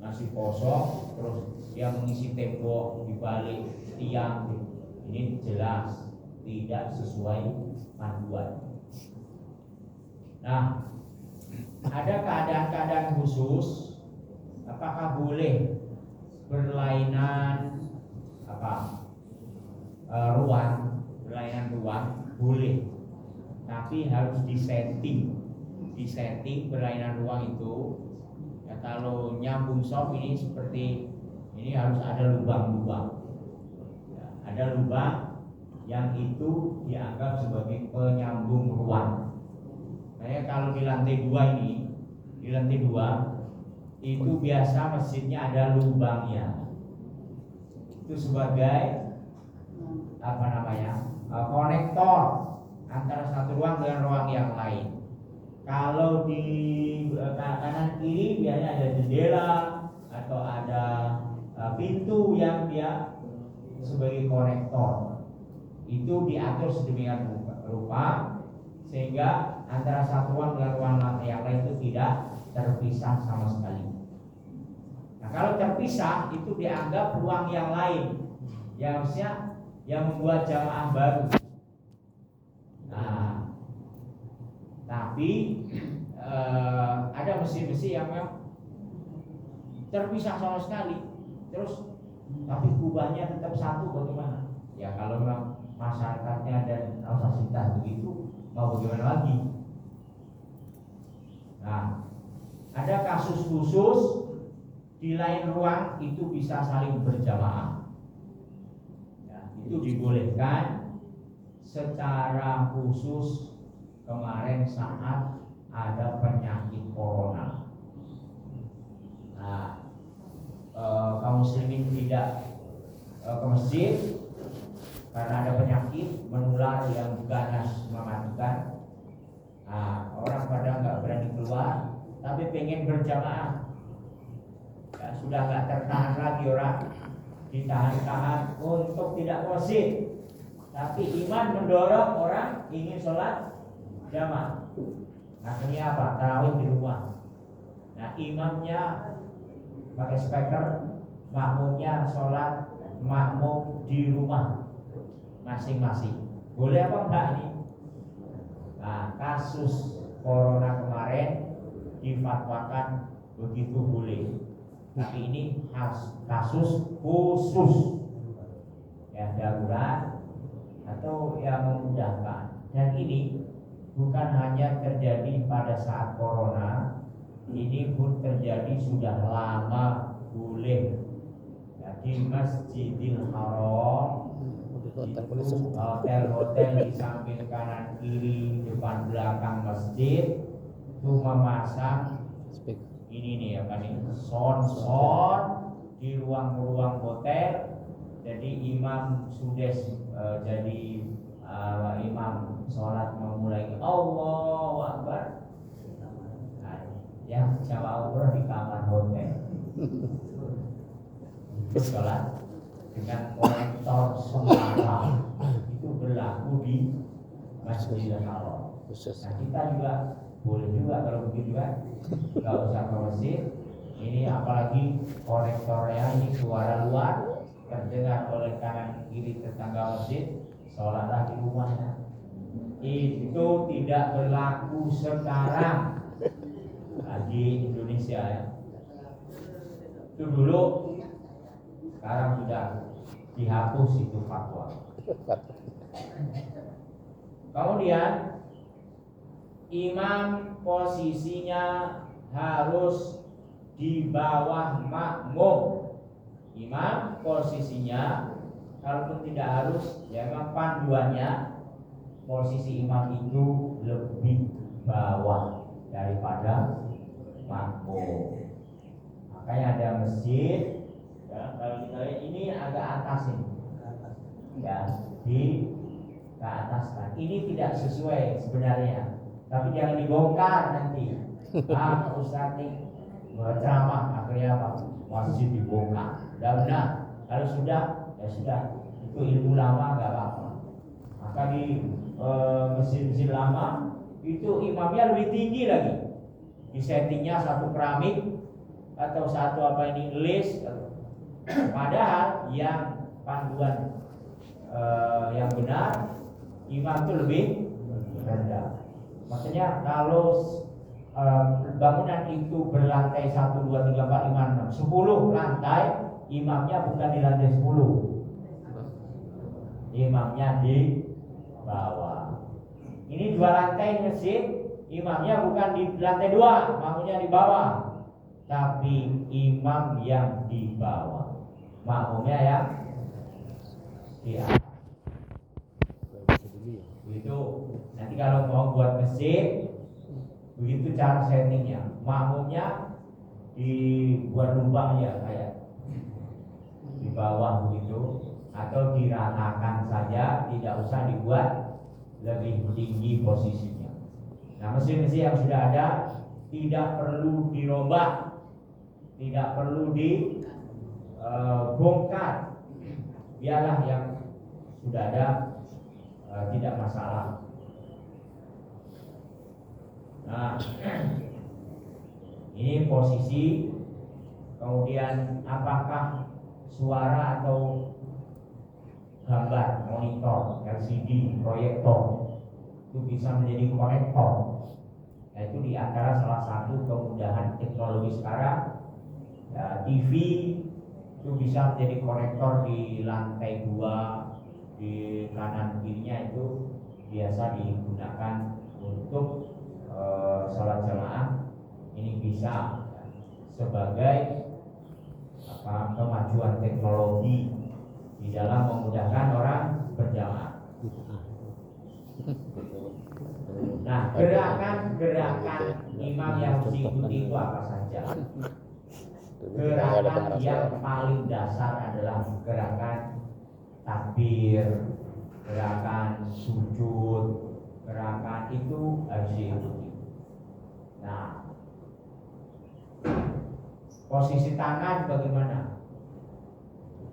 masih kosong, terus dia mengisi tembok di balik tiang, ini jelas tidak sesuai panduan. Nah, ada keadaan-keadaan khusus, apakah boleh berlainan berlainan ruang? Boleh, tapi harus disetting berlainan ruang itu. Ya, kalau nyambung soft ini seperti ini harus ada lubang-lubang. Ya, ada lubang yang itu dianggap sebagai penyambung ruang. Nah, kalau di lantai 2 itu biasa masjidnya ada lubangnya. Itu sebagai konektor antara satu ruang dengan ruang yang lain. Kalau di kanan kiri biasanya ada jendela atau ada pintu yang dia sebagai konektor. Itu diatur sedemikian rupa sehingga antara satu ruang dengan ruang yang lain itu tidak terpisah sama sekali. Nah, kalau terpisah itu dianggap ruang yang lain yang harusnya yang membuat jamaah baru. Nah, tapi ada masjid-masjid yang memang terpisah sama sekali, terus tapi kubahnya tetap satu, bagaimana? Ya kalau memang masyarakatnya dan fasilitas begitu, mau bagaimana lagi? Nah, ada kasus khusus di lain ruang itu bisa saling berjamaah. Ya, itu dibolehkan secara khusus kemarin saat ada penyakit corona. Nah, kaum muslimin tidak ke masjid karena ada penyakit menular yang ganas mematikan. Nah, orang pada nggak berani keluar, tapi pengen berjamaah. Ya, sudah nggak tertahan lagi orang, ditahan-tahan untuk tidak ke masjid. Tapi iman mendorong orang ingin sholat jamaah. Akhirnya apa? Tarawih di rumah. Nah, imamnya pakai speaker, makmumnya sholat makmum di rumah masing-masing. Boleh apa enggak ini? Nah, kasus corona kemarin difatwakan begitu boleh. Tapi ini kasus khusus, ya darurat atau yang memudahkan. Dan ini bukan hanya terjadi pada saat corona, ini pun terjadi sudah lama boleh. Ya, di Masjidil Haram itu hotel-hotel di samping kanan kiri depan belakang masjid itu memasang ini nih sound di ruang-ruang hotel. Jadi imam sudah jadi imam sholat memulai Allahu Akbar. Nah, yang jamaah umroh di kamar hotel sholat dengan konektor suara itu berlaku di Masjidil Haram. Nah, kita juga boleh juga kalau begitu kan, nggak usah ke masjid. Ini apalagi konektornya ini suara luar terdengar oleh kanan kiri tetangga masjid, sholatlah di rumahnya. Itu tidak berlaku sekarang di Indonesia ya. Itu dulu, sekarang sudah dihapus itu fatwa. Kemudian imam posisinya harus di bawah makmum. Imam posisinya kalaupun tidak harus, ya memang panduannya posisi imam itu lebih bawah daripada makmum. Makanya ada masjid, ya, kalau kita lihat ini agak atas ini, ya di ke atas kan. Ini tidak sesuai sebenarnya, tapi jangan dibongkar nanti. Ustaz nih ceramah akhirnya apa? Masjid dibongkar. Tidak benar. Kalau sudah, ya sudah. Itu ilmu lama nggak apa-apa. Maka di masjid-masjid lama itu imamnya lebih tinggi lagi. Di settingnya satu keramik, atau satu apa ini list, padahal yang panduan yang benar imam itu lebih rendah. Maksudnya kalau bangunan itu berlantai 1, 2, 3, 4, 5, 6 10 lantai, imamnya bukan di lantai 10, imamnya di bawah. Ini 2 lantai masjid, imamnya bukan di lantai 2, makmumnya di bawah, tapi imam yang di bawah, makmumnya yang di atas. Begitu. Nanti kalau mau buat masjid, begitu cara settingnya. Makmumnya dibuat lubang ya kayak di bawah begitu, atau diratakan saja, tidak usah dibuat lebih tinggi posisinya. Nah, mesin-mesin yang sudah ada tidak perlu dirombak, tidak perlu dibongkar, biarlah yang sudah ada, tidak masalah. Nah, ini posisi. Kemudian apakah suara atau gambar monitor LCD proyektor itu bisa menjadi konektor? Nah, itu di antara salah satu kemudahan teknologi sekarang. Ya, TV itu bisa menjadi konektor di lantai 2, di kanan kirinya itu biasa digunakan untuk sholat jamaah. Ini bisa sebagai kemajuan teknologi di dalam memudahkan orang berjamaah. Nah, gerakan imam yang diikuti itu apa saja? Gerakan yang paling dasar adalah gerakan takbir, gerakan sujud, gerakan itu harus diikuti. Nah, posisi tangan bagaimana?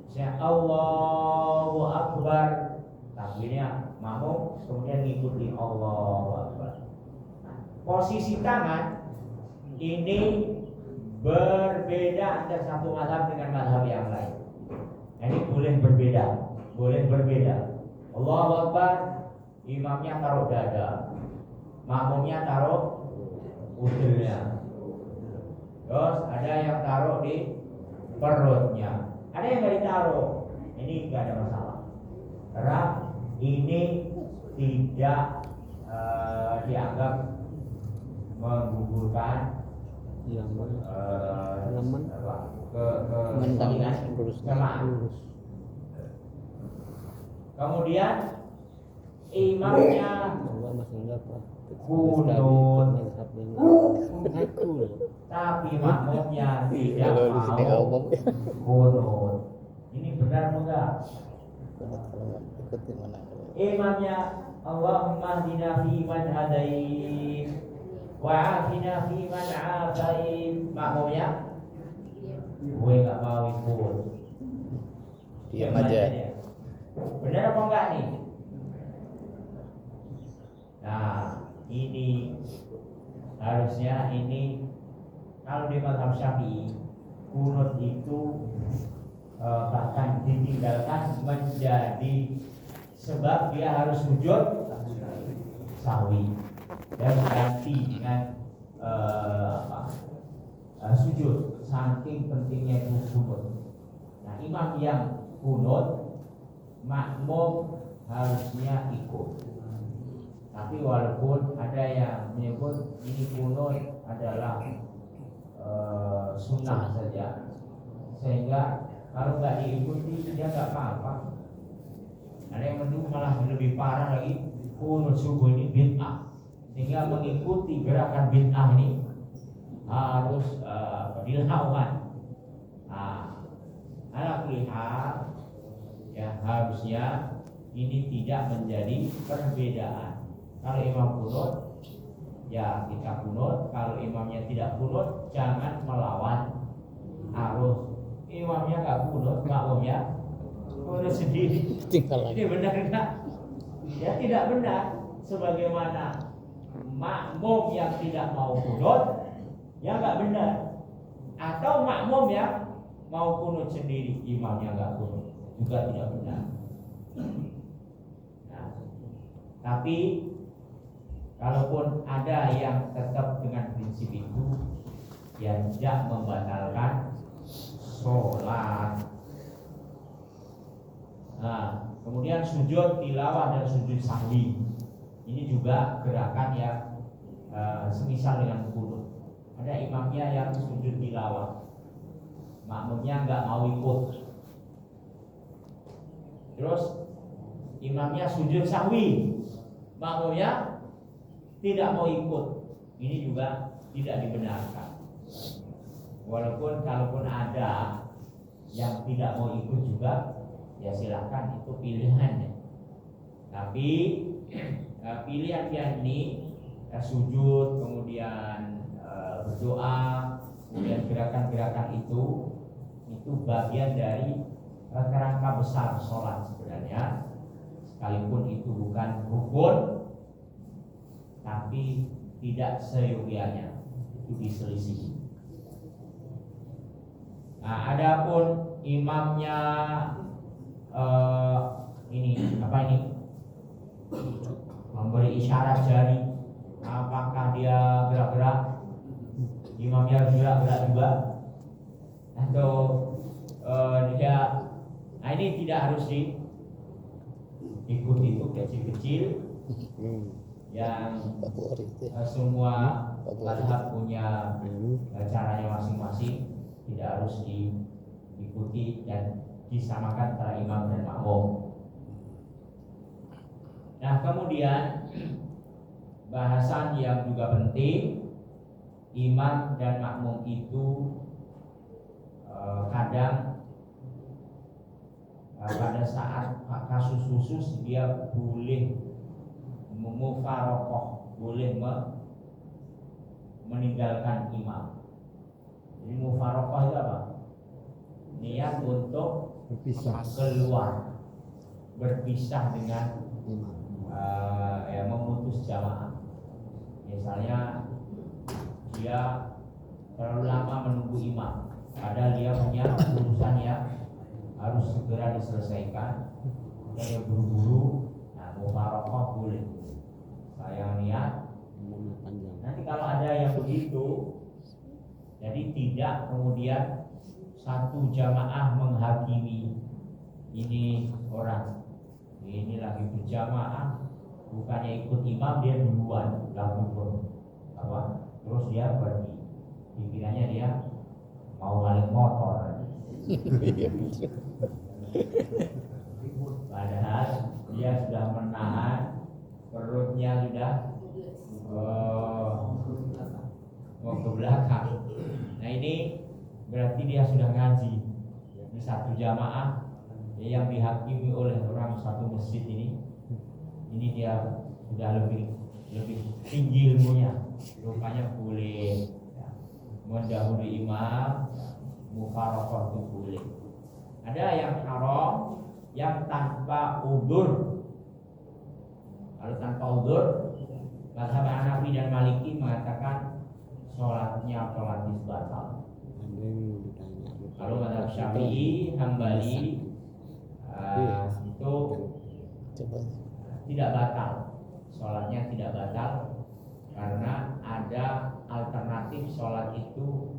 Saya Allahu Akbar, takbirnya makmum kemudian ngikuti Allahu Akbar. Nah, posisi tangan ini berbeda antara satu mazhab dengan mazhab yang lain. Nah, ini boleh berbeda. Allahu Akbar, imamnya taruh dada, makmumnya taruh udilnya. Terus ada yang taruh di perutnya, ada yang nggak ditaruh. Ini nggak ada masalah, karena ini tidak dianggap menggugurkan kesalingan jamaah. Kemudian imamnya kunut, tapi makmumnya tidak mau kunut. Ini benar enggak? Imamnya Allahumma hdina fi man hadait wa afina fi man afait, makmumnya gue nggak mau ikut, diam aja. Benar apa enggak nih? Nah, ini harusnya ini kalau di mazhab Syafi'i kunut itu bahkan ditinggalkan menjadi sebab dia harus sujud sahwi dan ganti dengan sujud, saking pentingnya itu kunut. Nah, imam yang kunut makmum harusnya ikut. Tapi walaupun ada yang menyebut ini kunut adalah sunnah saja, sehingga kalau nggak diikuti dia nggak apa-apa. Ada yang mendukung malah lebih parah lagi, kunut subuh ini bid'ah, sehingga mengikuti gerakan bid'ah ini harus dilawan. Nah, ala kulli hal, ya harusnya ini tidak menjadi perbedaan. Kalau imam kunut, ya kita kunut. Kalau imamnya tidak kunut, jangan melawan arus. Imamnya nggak kunut, makmumnya kunut sendiri. Ini benar enggak? Ya tidak benar. Sebagaimana makmum yang tidak mau kunut, ya nggak benar. atau makmum yang mau kunut sendiri, imamnya nggak kunut, juga tidak benar. Nah, tapi kalaupun ada yang tetap dengan prinsip itu, yang tidak membatalkan sholat. Nah, kemudian sujud tilawah dan sujud sahwi, ini juga gerakan yang semisal dengan kunut. Ada imamnya yang sujud tilawah, makmumnya nggak mau ikut. Terus imamnya sujud sahwi, makmumnya tidak mau ikut. Ini juga tidak dibenarkan. Walaupun kalaupun ada yang tidak mau ikut juga, ya silakan, itu pilihannya. Tapi pilihan ini sujud, kemudian berdoa, kemudian gerakan-gerakan itu bagian dari kerangka besar sholat sebenarnya. Sekalipun itu bukan rukun, tapi tidak seyogianya, itu diselisih. Nah, adapun imamnya ini apa ini? Memberi isyarat jari, apakah dia gerak-gerak? Imamnya harus gerak-gerak juga, atau dia? Nah, ini tidak harus diikuti, itu kecil-kecil yang semua mazhab punya caranya masing-masing, tidak harus diikuti dan disamakan antara imam dan makmum. Nah, kemudian bahasan yang juga penting, imam dan makmum itu kadang pada saat kasus khusus dia boleh mufaroqah, boleh meninggalkan imam. Jadi mufaroqah itu apa? Niat untuk keluar, berpisah dengan memutus jamaah. Misalnya dia terlalu lama menunggu imam, padahal dia punya urusan yang harus segera diselesaikan, dan dia buru-buru. Nah, mufaroqah boleh. Saya niat. Nanti kalau ada yang begitu, jadi tidak kemudian satu jamaah menghakimi ini orang, ini lagi berjamaah, bukannya ikut imam, dia duluan langsung apa? Terus dia pergi, dikiranya dia mau balik motor. Padahal dia sudah menahan, perutnya sudah mau ke belakang. Nah, ini berarti dia sudah ngaji di satu jamaah yang dihakimi oleh orang satu masjid ini dia sudah lebih tinggi ilmunya, rupanya boleh mendahului imam, mufaroqah itu boleh. Ada yang haram, yang tanpa udzur. Kalau tanpa udzur, mazhab Hanafi dan Maliki mengatakan sholatnya otomatis batal. Kalau mazhab Syafi'i, Hambali itu tidak batal, sholatnya tidak batal, karena ada alternatif sholat itu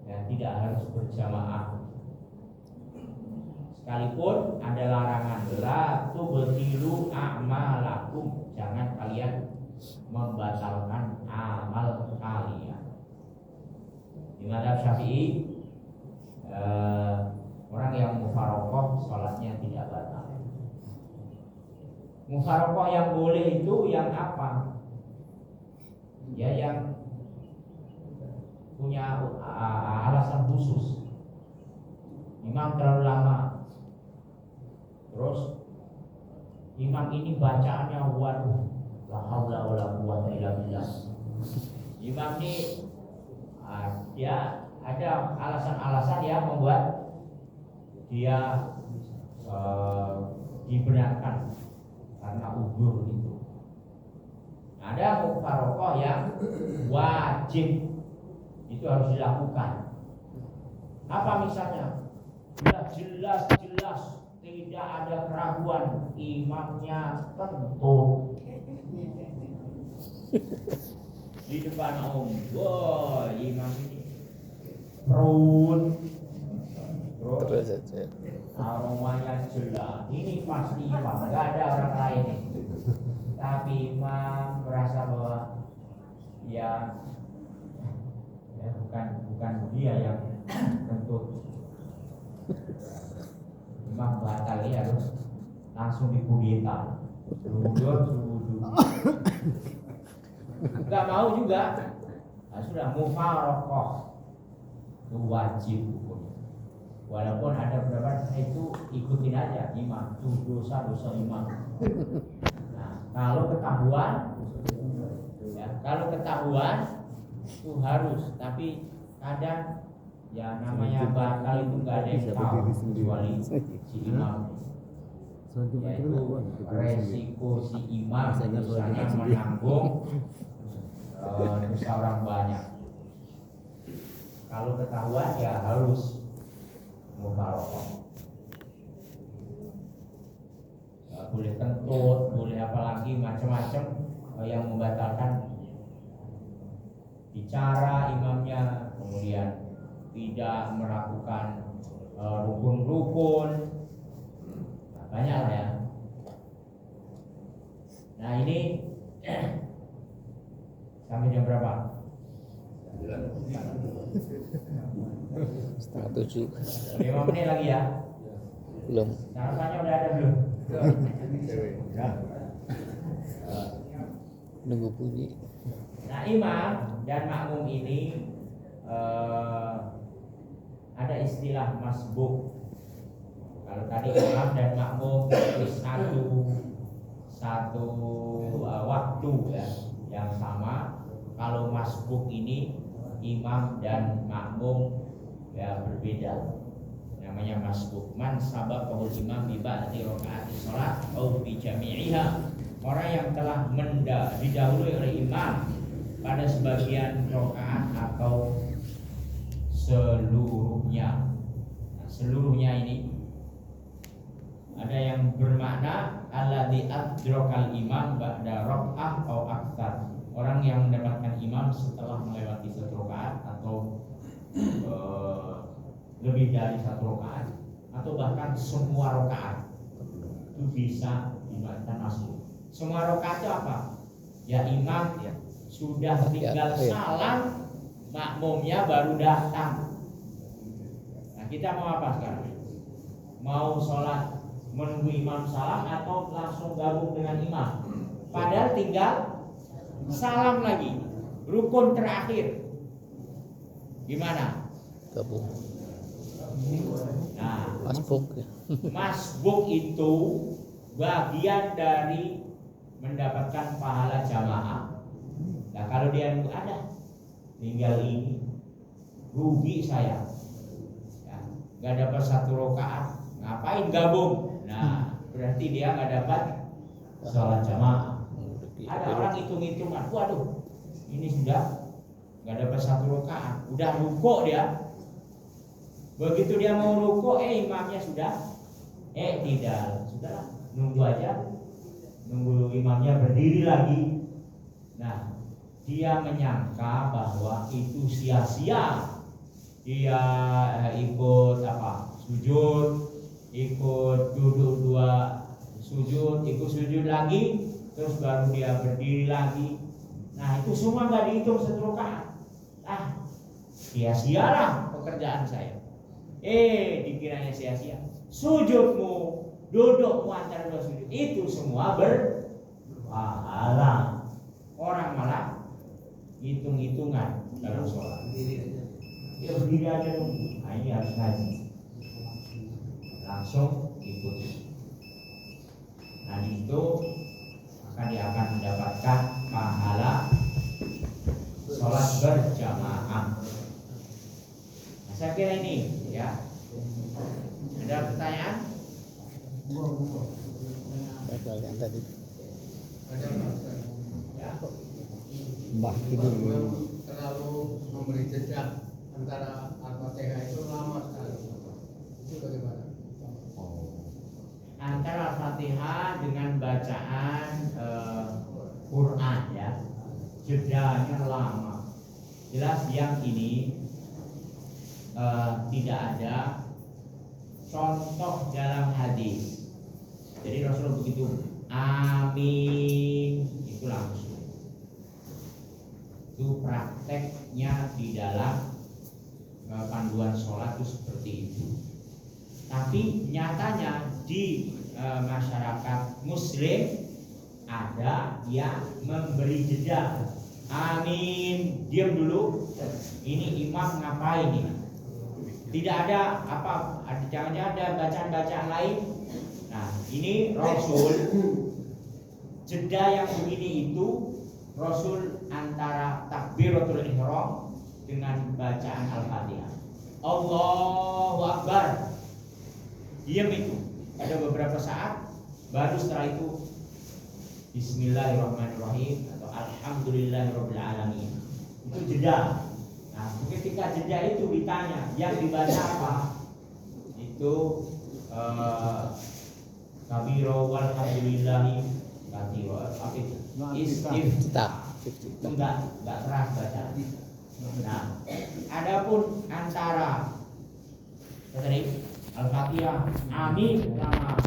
yang tidak harus berjamaah. Sekalipun ada larangan, la tubtilu a'malakum, jangan kalian membatalkan amal kalian. Di mazhab Syafi'i, orang yang mufaroqah sholatnya tidak batal. Mufaroqah yang boleh itu yang apa? Ya, yang punya alasan khusus. Imam terlalu lama, terus imam ini bacaannya waduh, la haula wala quwwata illa billah. Imam ini dia ada alasan-alasan yang membuat dia dibenarkan karena udzur itu. Ada mufaroqah yang wajib, itu harus dilakukan. Apa misalnya? Sudah jelas-jelas tidak ada keraguan, imamnya kentut di depan wah imam ini perut Terus aja. aromanya jelas, ini pasti imam, nggak ada orang lain. Tapi imam merasa bahwa ya bukan dia yang kentut. Imam batal ya harus langsung dikudeta. Nggak mau juga. Nah, sudah mufarokoh itu wajib hukumnya. Walaupun ada beberapa itu ikutin aja imam, itu dosa imam. Nah, kalau ketahuan itu harus, tapi kadang ya namanya batal itu nggak ada yang tahu kecuali si imam. Yaitu resiko si imam misalnya menanggung dosa orang banyak. Kalau ketahuan ya harus mufarokoh. Boleh kentut, boleh apalagi macam-macam yang membatalkan. Bicara imamnya, kemudian tidak melakukan rukun-rukun, banyak lah ya. Nah ini sampai jam berapa? 6:30. 5 menit lagi ya. Belum. Sarapannya udah ada belum? Nunggu bunyi. Nah imam dan makmum ini ada istilah masbuk. Kalau tadi imam dan makmum di satu waktu ya yang sama. Kalau masbuk ini imam dan makmum ya berbeda. Namanya masbuk. Man sabaqahul imam bi ba'di rakaati shalah au bi jami'iha. Orang yang telah didahului oleh imam pada sebagian rakaat atau seluruhnya. Nah, seluruhnya ini ada yang bermakna alladzi adrakal imam ba'da raka'ah atau aktsar. Orang yang mendapatkan imam setelah melewati satu rakaat atau lebih dari satu rakaat atau bahkan semua rakaat itu bisa dibacakan masuk. Semua rakaat itu apa? Ya imam ya sudah tinggal salam, makmumnya baru datang. Nah kita mau apa sekarang? Mau sholat menunggu imam salam atau langsung gabung dengan imam? Padahal tinggal salam lagi, rukun terakhir. Gimana? Gabung. Nah, Masbuk. masbuk itu bagian dari mendapatkan pahala jamaah. Nah kalau dia ada tinggal ini rugi saya, ya, nggak dapat satu rakaat, ngapain gabung? Nah berarti dia nggak dapat sholat jamaah. Ada orang hitung-hitungan, waduh ini sudah nggak dapat satu rakaat, udah rukuk dia. Begitu dia mau rukuk, imamnya sudah, tidak, sudahlah, nunggu aja, nunggu imamnya berdiri lagi. Nah, dia menyangka bahwa itu sia-sia. Dia ikut sujud, ikut duduk 2 sujud, ikut sujud lagi, terus baru dia berdiri lagi. Nah, itu semua nggak dihitung satu rakaat. Sia-sialah pekerjaan saya. Dikiranya sia-sia. Sujudmu, dudukmu antara 2 sujud itu semua berpahala. Orang malah hitung-hitungan dalam sholat. Ya berdiri aja dong. Nah ini harus ngaji. Langsung ikuti. Nah itu maka dia akan mendapatkan pahala sholat berjamaah. Nah, saya kira ini ya. Ada pertanyaan? Ada yang tadi. Ya. Mbah ini terlalu memberi jejak antara Al-Fatihah itu lama sekali. Itu bagaimana? Antara Al-Fatihah dengan bacaan Quran ya, jedanya lama. Jelas yang ini tidak ada contoh dalam hadis. Jadi Rasul begitu, amin, itu langsung. Itu prakteknya di dalam panduan sholat itu seperti itu. Tapi nyatanya di masyarakat Muslim ada yang memberi jeda. Amin, diam dulu. Ini imam ngapain ini? Tidak ada apa? Jangan-jangan ada bacaan-bacaan lain. Nah, ini Rasul jeda yang begini itu Rasul antara takbiratul ihram dengan bacaan Al-Fatihah. Allahu Akbar. Diam itu. Ada beberapa saat, baru setelah itu Bismillahirrahmanirrahim atau Alhamdulillahirabbil alamin. Itu jeda. Nah, ketika jeda itu ditanya, yang dibaca apa? Itu kabiro walhamdulillahi katsira. Apa itu? Istiftah. Itu enggak keras baca. Nah, adapun antara tadi Al-Fatihah, amin sama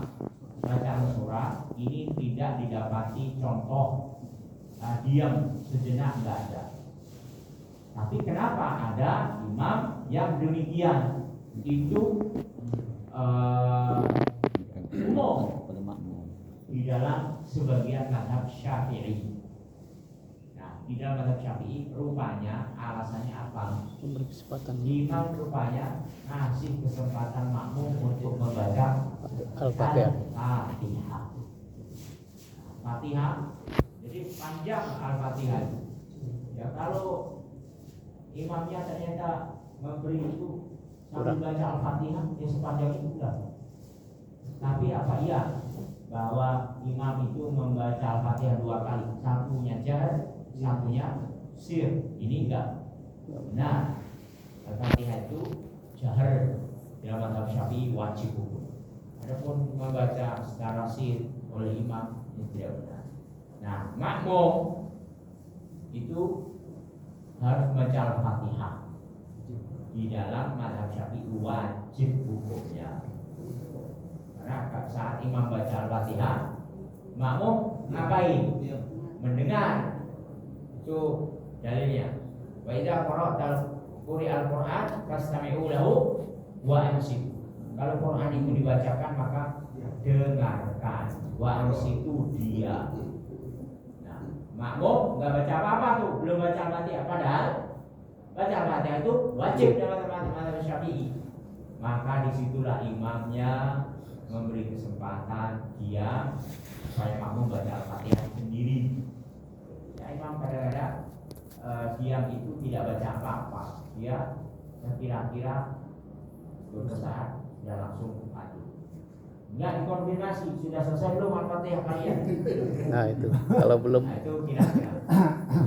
bacaan surah ini tidak didapati contoh diam sejenak enggak ada. Tapi kenapa ada imam yang demikian? Itu umum di dalam sebagian mazhab Syafi'i. Nah, di dalam mazhab Syafi'i rupanya alasannya apa? Memberi kesempatan Imam rupanya ngasih kesempatan makmum untuk membaca Al-Fatihah. Al-Fatihah. Fatihah. Jadi panjang Al-Fatihah. Ya kalau imamnya ternyata memberi itu sambil baca Al-Fatihah ya sepanjang itu enggak. Tapi apa iya bahwa imam itu membaca Al-Fatihah 2 kali, satunya jahar, satunya sir. Ini enggak benar. Al-Fatihah itu jahar dalam mazhab Syafi'i wajib hukum. Adapun membaca secara sir oleh imam ini tidak benar. Nah, makmum itu harus baca Al-Fatihah. Di dalam mazhab Syafi'i wajib hukumnya. Karena saat imam baca Al-Fatihah, makmum ngapain? Mendengar. Itu dalilnya. Wa idza qara'tal Qur'an fastami'u lahu wa ansitu. Kalau Quran itu dibacakan maka dengarkan. Wa ansitu dia. Nah, makmum enggak baca apa-apa tuh, belum baca Al-Fatihah, padahal baca Al-Fatihah itu wajib dalam mazhab Syafi'i. Maka disitulah imamnya memberi kesempatan dia supaya makmum baca Al-Fatihah sendiri. Ya, imam kadang-kadang diam itu tidak baca apa-apa. Dia kira-kira bersaat dia langsung maju. Enggak dikonfirmasi sudah selesai belum Al-Fatihah kalian. Nah itu kalau belum Nah, itu kira-kira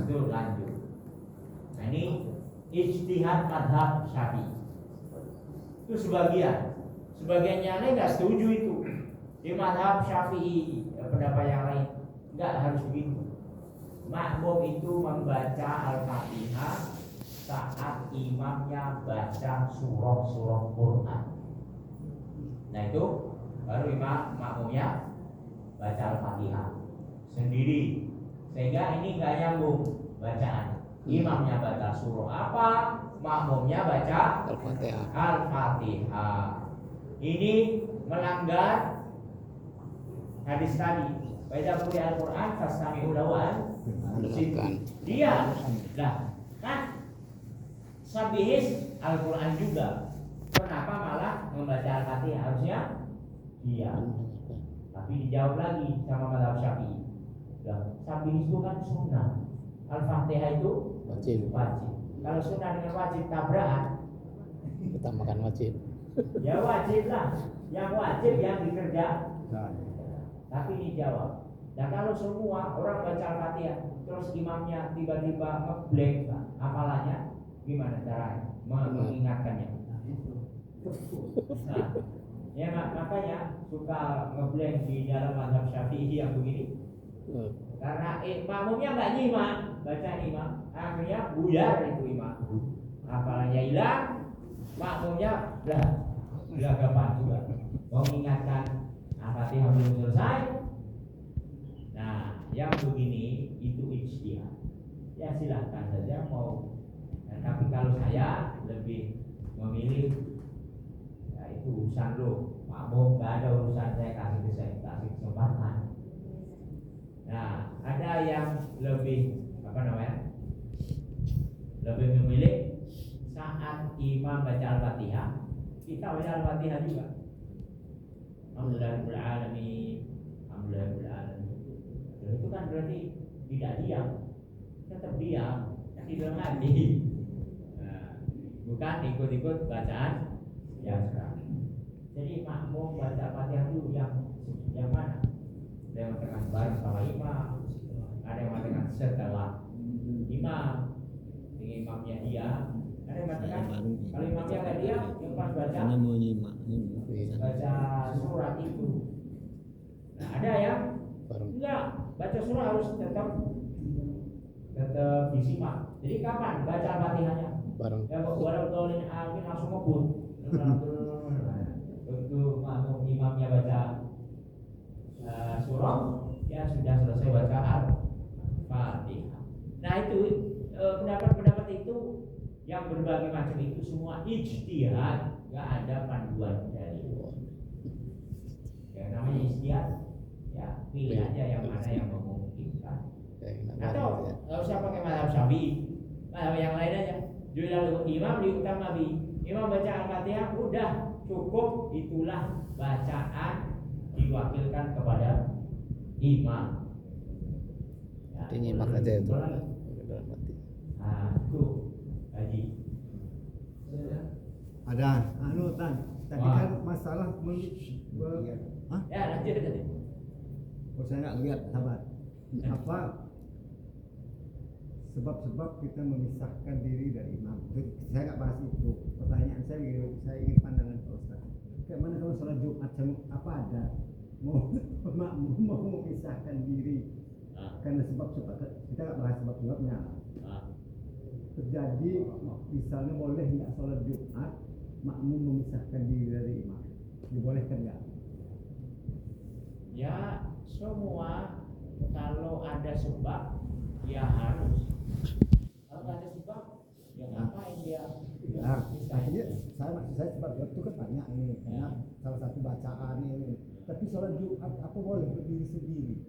itu lanjut. Nah ini ijtihad mazhab Syafi'i. Itu sebagian yang lain nggak setuju itu. Di mazhab Syafi'i pendapat yang lain nggak harus begitu. Makmum itu membaca Al-Fatihah saat imamnya baca surah Quran. Nah itu baru makmumnya baca Al-Fatihah sendiri. Sehingga ini nggak nyambung bacaan. Imamnya baca surah apa, makmumnya baca Al-Fatihah. Ini melanggar hadis tadi. Baca Al-Quran fastami'u lahu wa dia lah kan sabihis Al-Quran juga. Kenapa malah membaca Al-Fatihah? Harusnya dia. Tapi dijawab lagi sama mazhab Syafi'i. Sabihis itu kan sunnah. Al-Fatihah itu wajib. Kalau sunnah dengan wajib tabrakan, kita makan wajib. Ya wajib lah. Yang wajib yang dikerjakan. Tapi dijawab. Dan kalau semua orang baca Al-Fatihah terus imamnya tiba-tiba ngeblank hafalannya, gimana caranya? mengingatkannya. Nah, ya makanya suka ngeblank di dalam mazhab Syafi'i yang begini. Karena makmumnya nggak nyimak bacaan imam, akhirnya buyar itu imam. Apalanya hilang, makmumnya belagapan juga. Mengingatkan Al-Fatihah belum selesai. Nah, yang begini itu ijtihad. Ya silahkan saja mau. Nah, tapi kalau saya lebih memilih, ya itu urusan lo. Makmum nggak ada urusan saya kasih kesempatan. Nah, ada yang lebih lebih memilih saat imam baca Al-Fatihah, kita baca Al-Fatihah juga. Alhamdulillahirabbil alamin. Itu kan berarti tidak diam, tetap diam, tidak mati. Nah, bukan ikut-ikut bacaan yang sekarang. Jadi makmum baca Fatihah itu yang mana? Ada yang mengatakan bareng sama imam, ada yang mengatakan setelah imam, imamnya diam, ada yang mengatakan kalau imamnya nggak diam, yang pas baca surat itu. Nah, ada yang enggak, baca surah harus tetap disimak. Jadi kapan baca Al-Fatihahnya? Bareng. Ya walau amin langsung ngebut. Untuk makmum imamnya baca surah, ya sudah selesai baca Al-Fatihah. Nah itu pendapat-pendapat itu yang berbagai macam itu semua ijtihad, nggak ada panduan dari. Ya namanya ijtihad, ya pilih aja yang mana yang memungkinkan. Atau nggak usah pakai mazhab Syafi'i, mazhab yang lain aja. Julal imam diutama bi imam baca Al-Fatihah udah cukup, itulah bacaan diwakilkan kepada imam. Ya, Dinyimak aja itu. Nah, itu Haji. Ada Tan. Tadi kan masalah Hah? Ya, lanjut tadi. Oh, saya nggak lihat, sabar. Apa sebab-sebab kita memisahkan diri dari imam? Saya nggak bahas itu. Pertanyaan saya ingin pandangan Pak Ustaz. Kayak mana kalau sholat Jumat apa ada mau memisahkan diri? Karena sebab-sebab kita nggak bahas sebab-sebabnya. Terjadi misalnya boleh nggak sholat Jumat makmum memisahkan diri dari imam? Dibolehkan nggak? Ya semua kalau ada sebab ya harus. Kalau nggak ada sebab ya ngapain dia? Nah, akhirnya maksud saya sebab itu kan banyak ini karena salah satu bacaan ini. Tapi sholat Jumat apa boleh berdiri sendiri?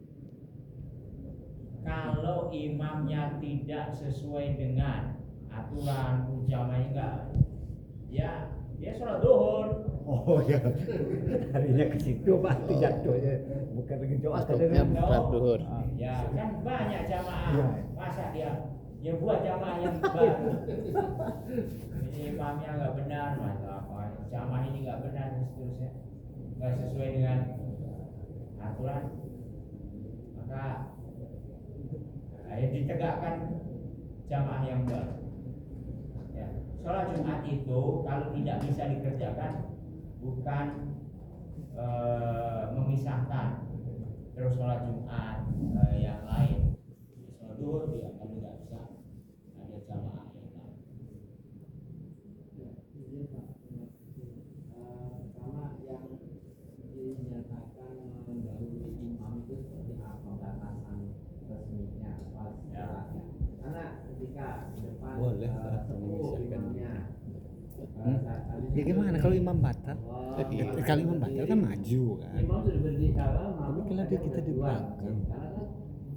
Kalau imamnya tidak sesuai dengan aturan jamaahnya enggak, ya dia sholat duhur. Oh ya, harinya ke situ Pak, jatuhnya bukan lagi doa Masuknya sholat duhur. Ya kan banyak jamaah, ya. Masa dia buat jamaah yang baru. Ini imamnya nggak benar, jamaah ini nggak benar dan seterusnya, nggak sesuai dengan aturan, maka ditegakkan jamaah yang baru. Ya. Sholat Jumat itu kalau tidak bisa dikerjakan bukan memisahkan terus sholat Jumat yang lain. Sholat duhur dia kalau tidak bisa ada jamaah yang lain. Pertama yang dinyatakan mendahului imam itu seperti apa batasan resminya pas jalannya? Karena ketika di depan imamnya Ya gimana kalau imam batal? Kalau imam batal kan maju kan. Imam sudah berbicara, tapi kalau kita di belakang, karena kan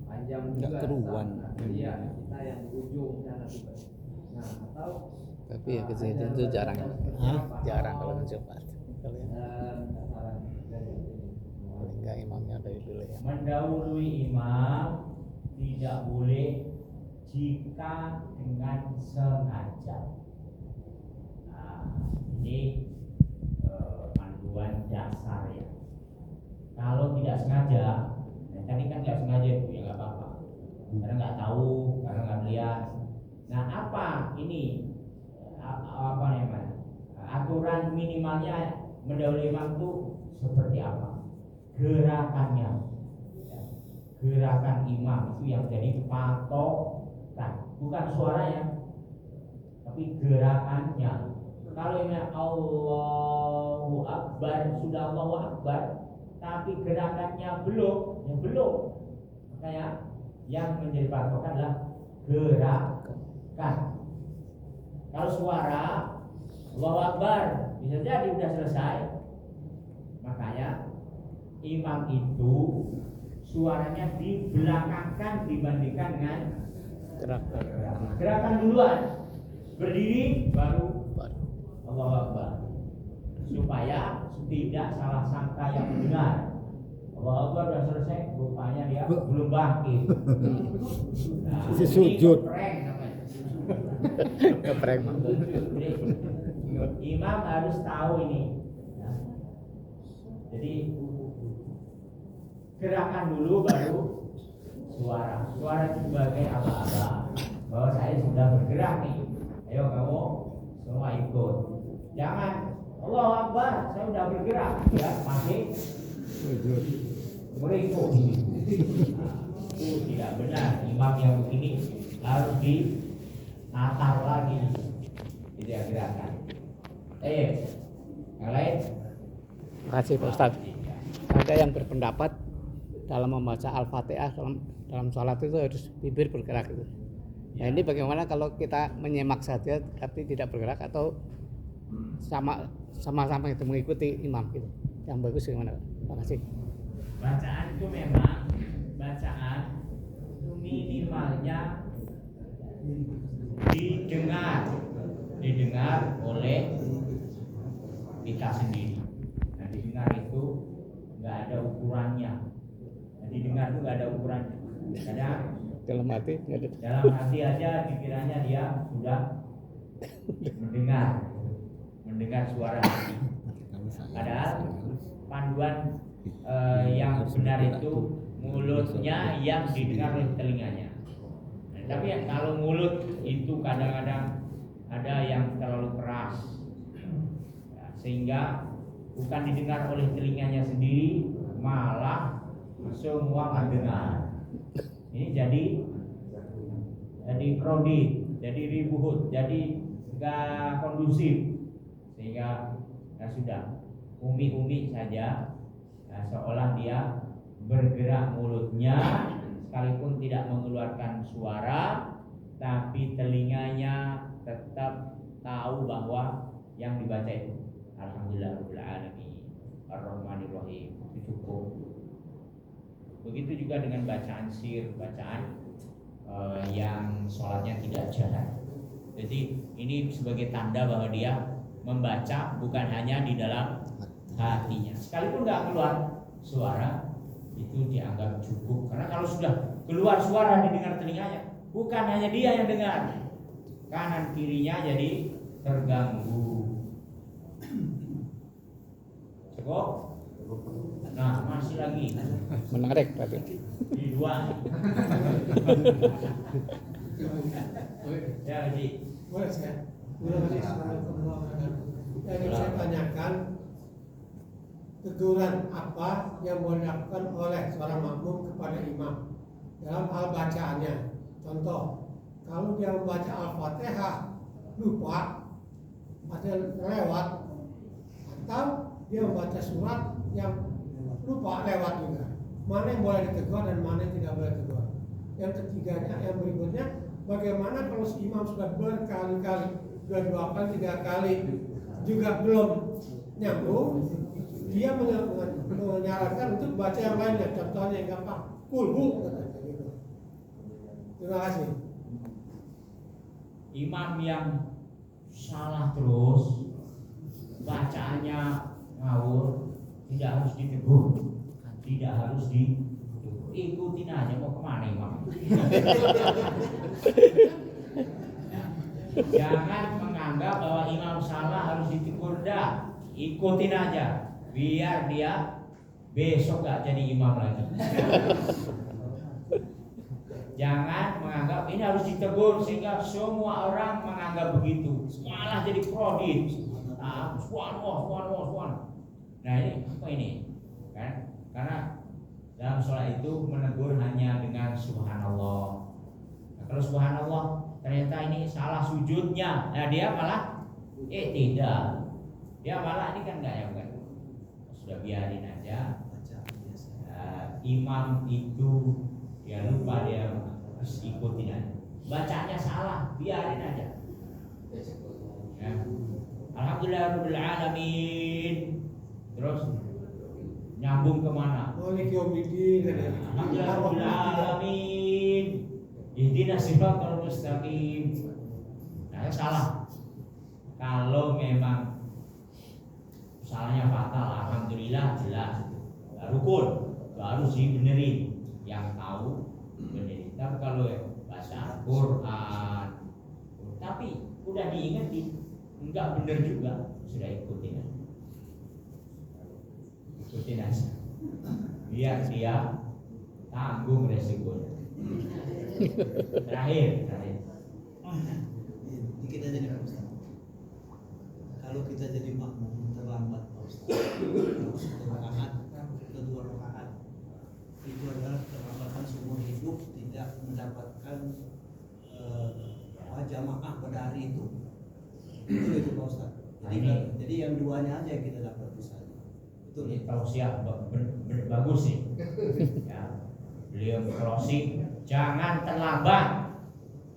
panjang nggak juga. keruan. Iya, kita yang di ujung sana juga. Nah, atau Tapi ya kejadian itu jarang. Jarang kalau Jumat. Kalau yang paling nggak imamnya dari dulu ya. Mendahului imam tidak boleh jika dengan sengaja. Nah, ini panduan dasar ya. Kalau tidak sengaja, tadi kan nggak sengaja itu ya nggak apa-apa. Karena nggak tahu, karena nggak melihat. Nah apa ini apa namanya, aturan minimalnya mendahului imam itu seperti apa, gerakannya, ya. Gerakan imam itu yang jadi patokan, bukan suaranya tapi gerakannya. Kalau imam Allahu Akbar, sudah Allahu Akbar tapi gerakannya belum, ya belum, makanya yang menjadi patokan adalah gerakan. Kalau suara Allahu Akbar bisa jadi sudah selesai, makanya imam itu suaranya dibelakangkan dibandingkan dengan gerakan duluan. Berdiri baru Allahu Akbar, supaya tidak salah sangka yang mendengar. Allahu Akbar sudah selesai, rupanya dia belum bangkit. Nah, Si sujud. Prank namanya. Kepreng. Jadi, imam harus tahu ini. Nah, jadi gerakan dulu baru suara. Suara itu sebagai aba-aba bahwa saya sudah bergerak nih. Ayo kamu semua ikut. Jangan Allahu Akbar, saya sudah bergerak, ya masih merikuk. Itu tidak benar. Imam yang begini harus dinatar lagi, tidak gerakan. Yang lain? Terima kasih Pak Ustadz. Ada yang berpendapat dalam membaca Al-Fatihah dalam sholat itu harus bibir bergerak itu. Nah ini bagaimana kalau kita menyimak saja tapi tidak bergerak atau sama-sama itu mengikuti imam gitu. Yang bagus gimana? Terima kasih. Bacaan itu memang bacaan itu minimalnya didengar oleh kita sendiri. Nah, didengar itu nggak ada ukurannya. Nah, didengar itu nggak ada ukurannya. Kadang Dalam hati nggak ada. dalam hati aja pikirannya dia sudah mendengar suara hati. Padahal panduan yang benar itu mulutnya yang didengar oleh telinganya. Nah, tapi ya, kalau mulut itu kadang-kadang ada yang terlalu keras, ya, sehingga bukan didengar oleh telinganya sendiri, malah semua mendengar. Ini jadi crowded, jadi ribut, jadi gak kondusif, sehingga ya sudah umi-umi saja, ya, seolah dia bergerak mulutnya sekalipun tidak mengeluarkan suara, tapi telinganya tetap tahu bahwa yang dibaca itu Alhamdulillahirabbil alamin Ar-Rahmanir Rahim, itu cukup. Begitu juga dengan bacaan sir, bacaan yang sholatnya tidak jalan. Jadi ini sebagai tanda bahwa dia membaca bukan hanya di dalam hatinya. Sekalipun nggak keluar suara, itu dianggap cukup. Karena kalau sudah keluar suara didengar telinganya, bukan hanya dia yang dengar, kanan kirinya jadi terganggu. Cukup? Nah, masih lagi. Menarik berarti. Di dua. Ya, Haji. Boleh saya? Yang ingin saya tanyakan, teguran apa yang boleh dilakukan oleh seorang makmum kepada imam dalam hal bacaannya? Contoh, kalau dia membaca Al-Fatihah lupa, ada lewat, atau dia membaca surat yang lupa lewat juga, mana yang boleh ditegur dan mana yang tidak boleh ditegur? Yang ketiganya, yang berikutnya, bagaimana kalau si imam sudah berkali-kali, sudah 2 kali, 3 kali juga belum nyambung, dia menyarankan untuk baca yang lainnya, contohnya yang gampang, kulhu, gitu. Terima kasih. Imam yang salah terus, bacaannya ngawur, tidak harus ditegur, tidak harus ikutin aja, mau kemana imam? Jangan menganggap bahwa imam salah harus ditegur, dah, ikutin aja, biar dia besok gak jadi imam lagi. Jangan menganggap ini harus ditegur sehingga semua orang menganggap begitu. Malah jadi prodit. Nah ini apa ini? Kan? Karena dalam sholat itu menegur hanya dengan subhanallah. Nah, kalau subhanallah ternyata ini salah sujudnya, nah dia malah tidak. Dia malah ini kan enggak ya bukan? Sudah biarin aja. Imam itu ya lupa dia harus ikutin aja. Bacanya salah, biarin aja. Ya. Alhamdulillahirabbil alamin. Terus nyambung kemana? Maliki yaumiddin. Alhamdulillahirabbil alamin. Ihdinas siratal mustaqim. Nah, salah. Kalau memang salahnya fatal, alhamdulillah jelas. Rukun baru sih benerin. Yang tahu benerin. Tapi kalau baca Quran, tapi udah diingetin, enggak bener juga, sudah ikutin aja. Ikutin aja. Biar dia tanggung resikonya. Terakhir. Kita jadi Pak Ustaz. Kalau kita jadi makmum terlambat Pak Ustaz, kedua rakaat itu adalah terlambatan seumur hidup, tidak mendapatkan jamaah pada hari itu. Itu Pak Ustaz. Jadi yang duanya aja yang kita dapat misalnya. Betul. Ini tausiah bagus sih. Ya. Beliau closing, jangan terlambat.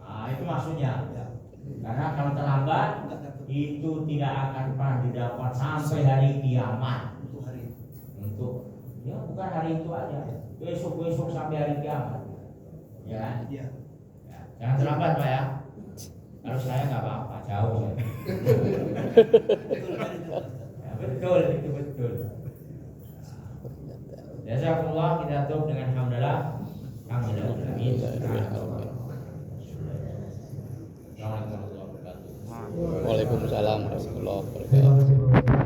Nah, itu maksudnya. Ya. Karena kalau terlambat itu tidak akan pernah didapat sampai hari kiamat. Untuk hari itu. Untuk ya bukan hari itu aja, besok sampai hari kiamat. Ya kan? Iya. Ya, jangan terlambat Pak ya. Kalau saya nggak apa-apa, jauh ya. Betul kan itu Pak Ustaz? Ya, betul itu betul. Jazakumullah, kita tutup dengan hamdalah. Alhamdulillah. Amin. Assalamualaikum warahmatullahi wabarakatuh. Waalaikumsalam warahmatullahi wabarakatuh. Terima kasih, Bapak.